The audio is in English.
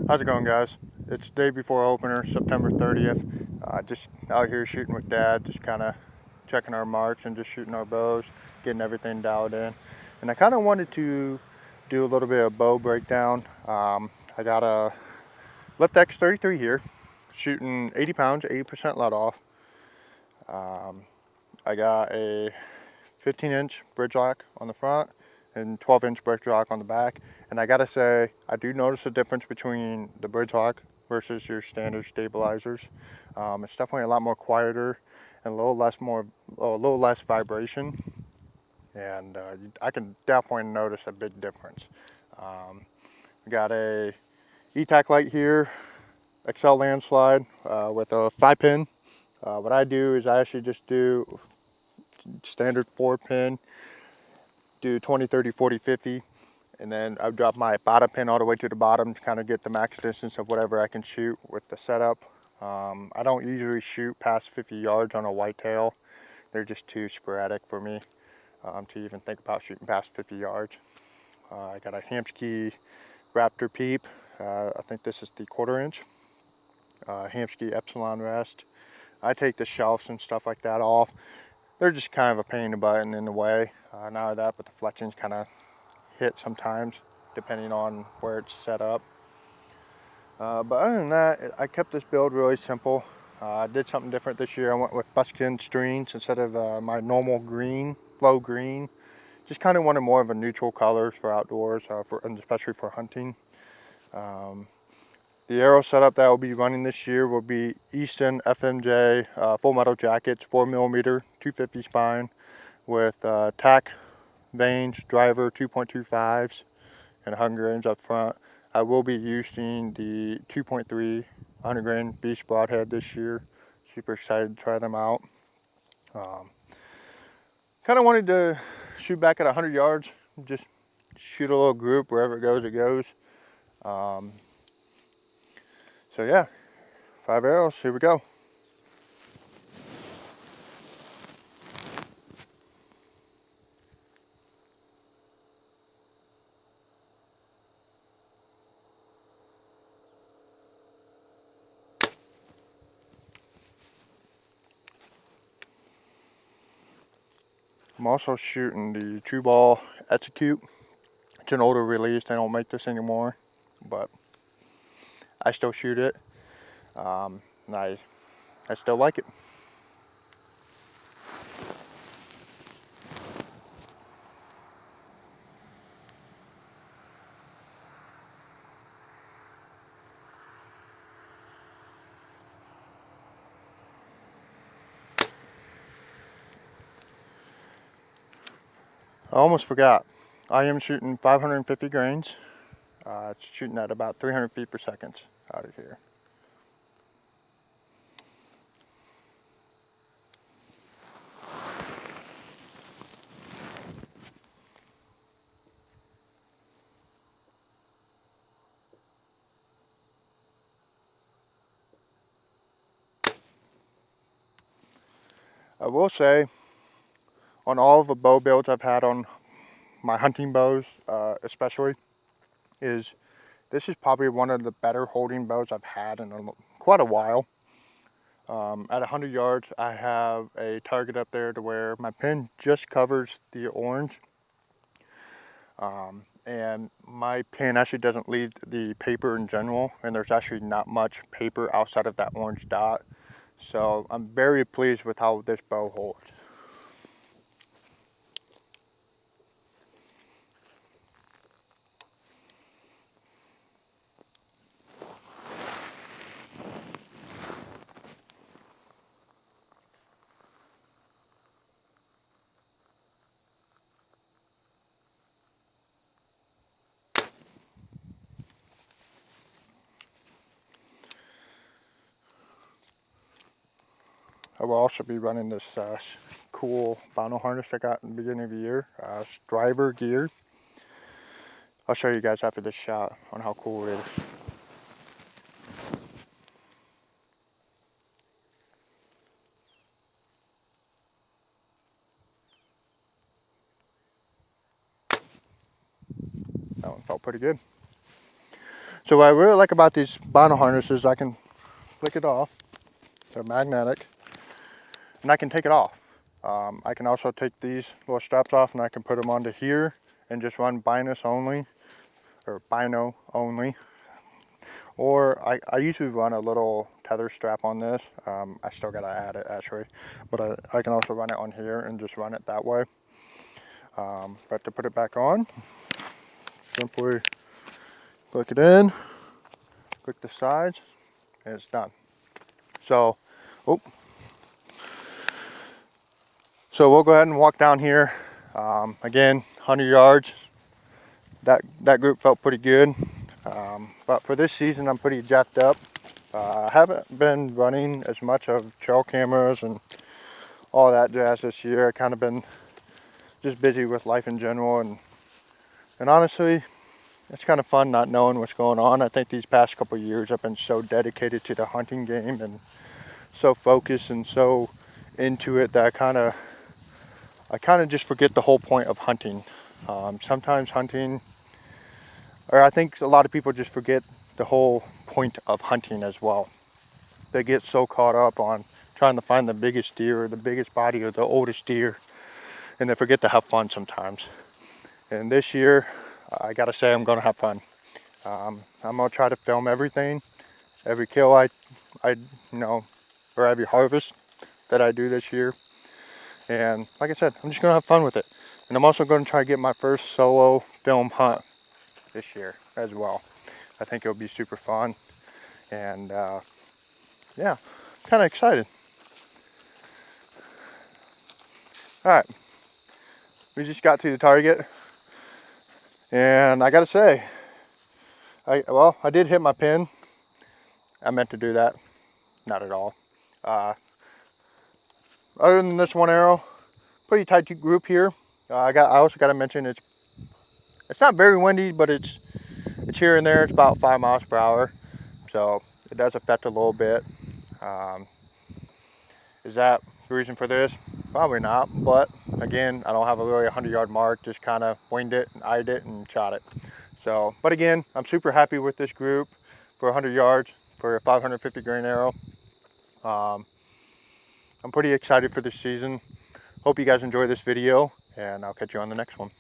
How's it going, guys? It's day before opener, September 30th. Just out here shooting with Dad, just kind of checking our marks and just shooting our bows, getting everything dialed in. And I kind of wanted to do a little bit of bow breakdown. I got a Lift X 33 here, shooting 80 pounds, 80% let off. I got a 15-inch bridge lock on the front and 12-inch bridge lock on the back. And I gotta say, I do notice a difference between the bridge lock versus your standard stabilizers. It's definitely a lot more quieter and a little less vibration. And I can definitely notice a big difference. I got a E-Tac Light here, Axcel landslide with a 5-pin. What I do is I actually just do standard 4-pin, do 20, 30, 40, 50. And then I drop my bottom pin all the way to the bottom to kind of get the max distance of whatever I can shoot with the setup. I don't usually shoot past 50 yards on a whitetail. They're just too sporadic for me to even think about shooting past 50 yards. I got a Hamskea Raptor Peep. I think this is the 1/4 inch. Hamskea Epsilon rest. I take the shelves and stuff like that off. They're just kind of a pain in the butt and in the way. Not that, but the fletchings kind of hit sometimes depending on where it's set up. But other than that, I kept this build really simple. I did something different this year. I went with buckskin streams instead of my normal green, low green. Just kind of wanted more of a neutral colors for outdoors, and especially for hunting. The arrow setup that I will be running this year will be Easton FMJ full metal jackets, 4mm, 250 spine with Tac Vanes driver 2.25s and 100 grains up front. I will be using the 2.3 100 grain Beast Broadhead this year. Super excited to try them out. Kind of wanted to shoot back at 100 yards, just shoot a little group, wherever it goes, it goes. So yeah, 5 arrows, here we go. I'm also shooting the Truball Execute. It's an older release, they don't make this anymore, but I still shoot it. And I still like it. I almost forgot. I am shooting 550 grains. It's shooting at about 300 feet per second out of here. I will say, on all of the bow builds I've had on my hunting bows, especially, is this is probably one of the better holding bows I've had in quite a while. At 100 yards, I have a target up there to where my pin just covers the orange. And my pin actually doesn't leave the paper in general, and there's actually not much paper outside of that orange dot. So I'm very pleased with how this bow holds. I will also be running this cool Bino harness I got in the beginning of the year, Striver gear. I'll show you guys after this shot on how cool it is. That one felt pretty good. So what I really like about these Bino harnesses, I can flick it off. They're magnetic, and I can take it off. I can also take these little straps off and I can put them onto here and just run Binos only, or Bino only. Or I usually run a little tether strap on this. I still gotta add it actually, but I can also run it on here and just run it that way. But to put it back on, simply click it in, click the sides, and it's done. So we'll go ahead and walk down here. Again, 100 yards. That group felt pretty good. But for this season, I'm pretty jacked up. I haven't been running as much of trail cameras and all that jazz this year. I've kind of been just busy with life in general, and honestly, it's kind of fun not knowing what's going on. I think these past couple of years I've been so dedicated to the hunting game and so focused and so into it that I kind of just forget the whole point of hunting. Sometimes hunting, or I think a lot of people just forget the whole point of hunting as well. They get so caught up on trying to find the biggest deer or the biggest body or the oldest deer, and they forget to have fun sometimes. And this year, I gotta say, I'm gonna have fun. I'm gonna try to film everything, every kill I or every harvest that I do this year. And like I said, I'm just gonna have fun with it. And I'm also gonna try to get my first solo film hunt this year as well. I think it'll be super fun. And yeah, kind of excited. All right, we just got to the target. And I gotta say, I did hit my pin. I meant to do that. Not at all. Other than this one arrow, pretty tight group here. I also got to mention it's not very windy, but it's here and there. It's about 5 miles per hour, so it does affect a little bit. Is that the reason for this? Probably not, but again, I don't have a really 100-yard mark. Just kind of winged it and eyed it and shot it. So, but again, I'm super happy with this group for 100 yards for a 550 grain arrow. I'm pretty excited for this season. Hope you guys enjoy this video, and I'll catch you on the next one.